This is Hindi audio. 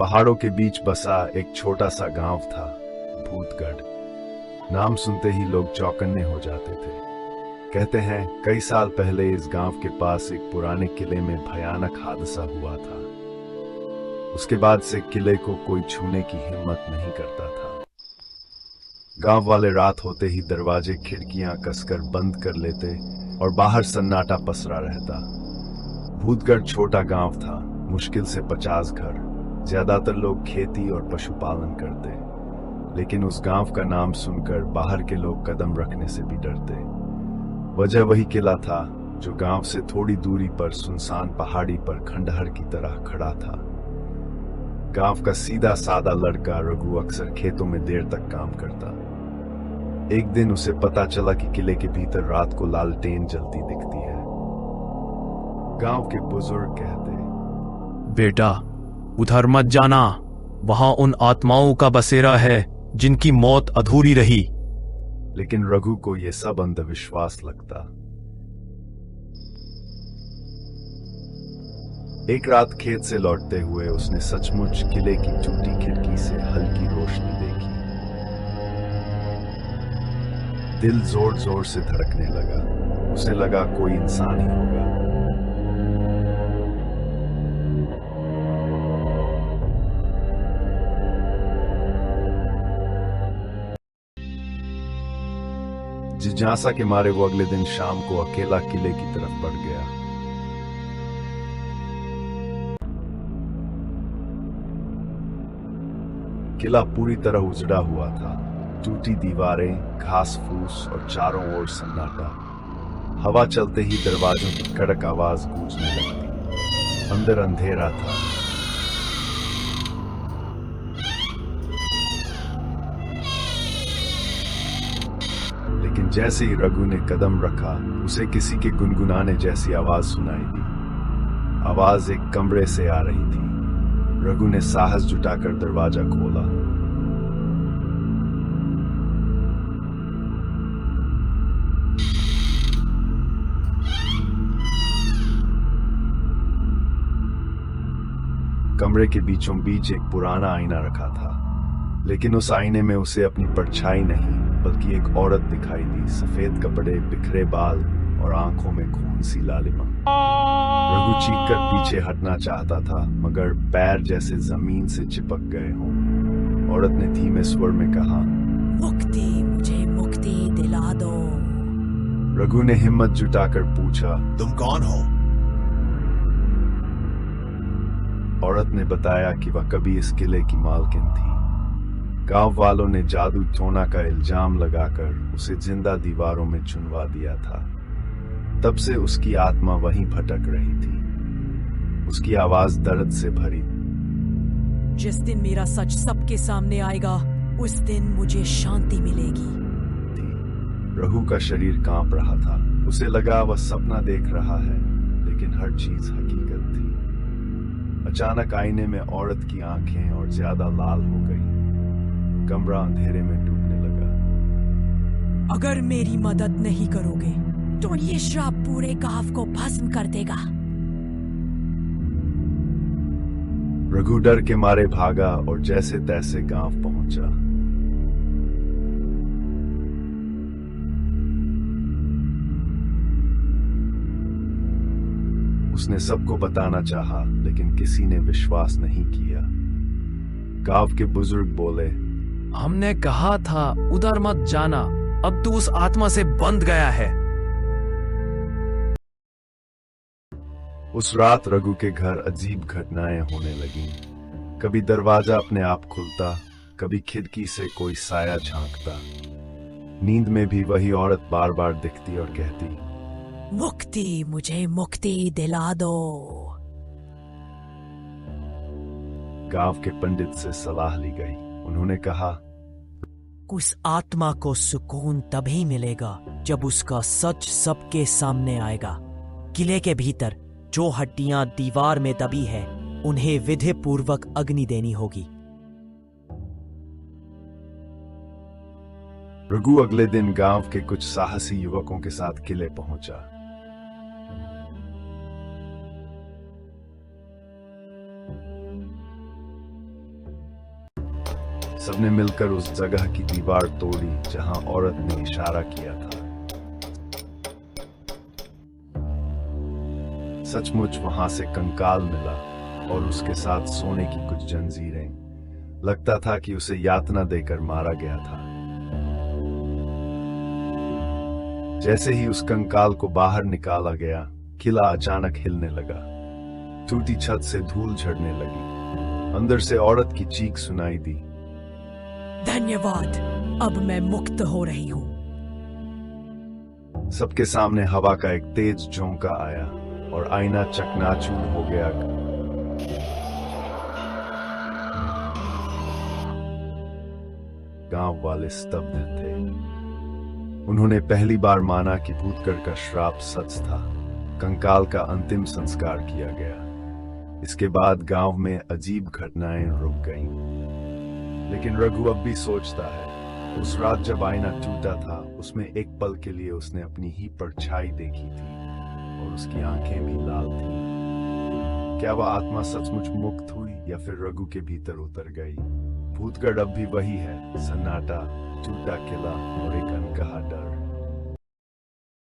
पहाड़ों के बीच बसा एक छोटा सा गांव था, भूतगढ़। नाम सुनते ही लोग चौकन्ने हो जाते थे। कहते हैं कई साल पहले इस गांव के पास एक पुराने किले में भयानक हादसा हुआ था। उसके बाद से किले को कोई छूने की हिम्मत नहीं करता था। गांव वाले रात होते ही दरवाजे खिड़कियां कसकर बंद कर लेते और बाहर सन्नाटा पसरा रहता। भूतगढ़ छोटा गांव था, मुश्किल से 50 घर। ज्यादातर लोग खेती और पशुपालन करते, लेकिन उस गांव का नाम सुनकर बाहर के लोग कदम रखने से भी डरते। वजह वही किला था जो गांव से थोड़ी दूरी पर सुनसान पहाड़ी पर खंडहर की तरह खड़ा था। गांव का सीधा सादा लड़का रघु अक्सर खेतों में देर तक काम करता। एक दिन उसे पता चला कि किले के भीतर रात को लालटेन जलती दिखती है। गांव के बुजुर्ग कहते, बेटा उधर मत जाना, वहां उन आत्माओं का बसेरा है जिनकी मौत अधूरी रही। लेकिन रघु को यह सब अंधविश्वास लगता। एक रात खेत से लौटते हुए उसने सचमुच किले की टूटी खिड़की से हल्की रोशनी देखी। दिल जोर जोर से धड़कने लगा। उसे लगा कोई इंसान ही होगा। जिज्ञासा के मारे वो अगले दिन शाम को अकेला किले की तरफ बढ़ गया। किला पूरी तरह उजड़ा हुआ था। टूटी दीवारें, घास फूस और चारों ओर सन्नाटा। हवा चलते ही दरवाजों की कड़क आवाज गूंजने लगती। अंदर अंधेरा था। लेकिन जैसे ही रघु ने कदम रखा, उसे किसी के गुनगुनाने जैसी आवाज सुनाई दी। आवाज एक कमरे से आ रही थी। रघु ने साहस जुटाकर दरवाजा खोला। कमरे के बीचों बीच एक पुराना आईना रखा था, लेकिन उस आईने में उसे अपनी परछाई नहीं बल्कि एक औरत दिखाई दी। सफेद कपड़े, बिखरे बाल और आंखों में खून सी लालिमा। रघु चीखकर पीछे हटना चाहता था, मगर पैर जैसे जमीन से चिपक गए हों। औरत ने धीमे स्वर में कहा, मुक्ति, मुझे मुक्ति दिला दो। रघु ने हिम्मत जुटाकर पूछा, तुम कौन हो? औरत ने बताया कि वह कभी इस किले की मालकिन थी। गांव वालों ने जादू टोना का इल्जाम लगाकर उसे जिंदा दीवारों में चुनवा दिया था। तब से उसकी आत्मा वहीं भटक रही थी। उसकी आवाज दर्द से भरी। जिस दिन मेरा सच सबके सामने आएगा, उस दिन मुझे शांति मिलेगी। रघु का शरीर कांप रहा था। उसे लगा वह सपना देख रहा है, लेकिन हर चीज हकीकत थी। अचानक आईने में औरत की आंखें और ज्यादा लाल हो गई। कमरा अंधेरे में डूबने लगा। अगर मेरी मदद नहीं करोगे तो ये श्राप पूरे गांव को भस्म कर देगा। रघु डर के मारे भागा और जैसे तैसे गांव पहुंचा। उसने सबको बताना चाहा, लेकिन किसी ने विश्वास नहीं किया। गांव के बुजुर्ग बोले, हमने कहा था उधर मत जाना, अब तू उस आत्मा से बंध गया है। उस रात रघु के घर अजीब घटनाएं होने लगीं। कभी दरवाजा अपने आप खुलता, कभी खिड़की से कोई साया झांकता। नींद में भी वही औरत बार बार दिखती और कहती, मुक्ति, मुझे मुक्ति दिला दो। गांव के पंडित से सलाह ली गई। उन्होंने कहा, उस आत्मा को सुकून तभी मिलेगा जब उसका सच सबके सामने आएगा। किले के भीतर जो हड्डियां दीवार में दबी है, उन्हें विधि पूर्वक अग्नि देनी होगी। रघु अगले दिन गांव के कुछ साहसी युवकों के साथ किले पहुंचा। सबने मिलकर उस जगह की दीवार तोड़ी जहां औरत ने इशारा किया था। सचमुच वहां से कंकाल मिला और उसके साथ सोने की कुछ जंजीरें। लगता था कि उसे यातना देकर मारा गया था। जैसे ही उस कंकाल को बाहर निकाला गया, किला अचानक हिलने लगा। टूटी छत से धूल झड़ने लगी। अंदर से औरत की चीख सुनाई दी। धन्यवाद, अब मैं मुक्त हो रही हूँ। सबके सामने हवा का एक तेज झोंका आया और आईना चकनाचूर हो गया। गांव वाले स्तब्ध थे। उन्होंने पहली बार माना कि भूतगढ़ का श्राप सच था। कंकाल का अंतिम संस्कार किया गया। इसके बाद गांव में अजीब घटनाएं रुक गईं। लेकिन रघु अब भी सोचता है, उस रात जब आईना टूटा था, उसमें एक पल के लिए उसने अपनी ही परछाई देखी थी और उसकी आंखें भी लाल थीं। क्या वह आत्मा सचमुच मुक्त हुई या फिर रघु के भीतर उतर गई? भूतगढ़ अब भी वही है, सन्नाटा, टूटा किला और एक अनकहा डर।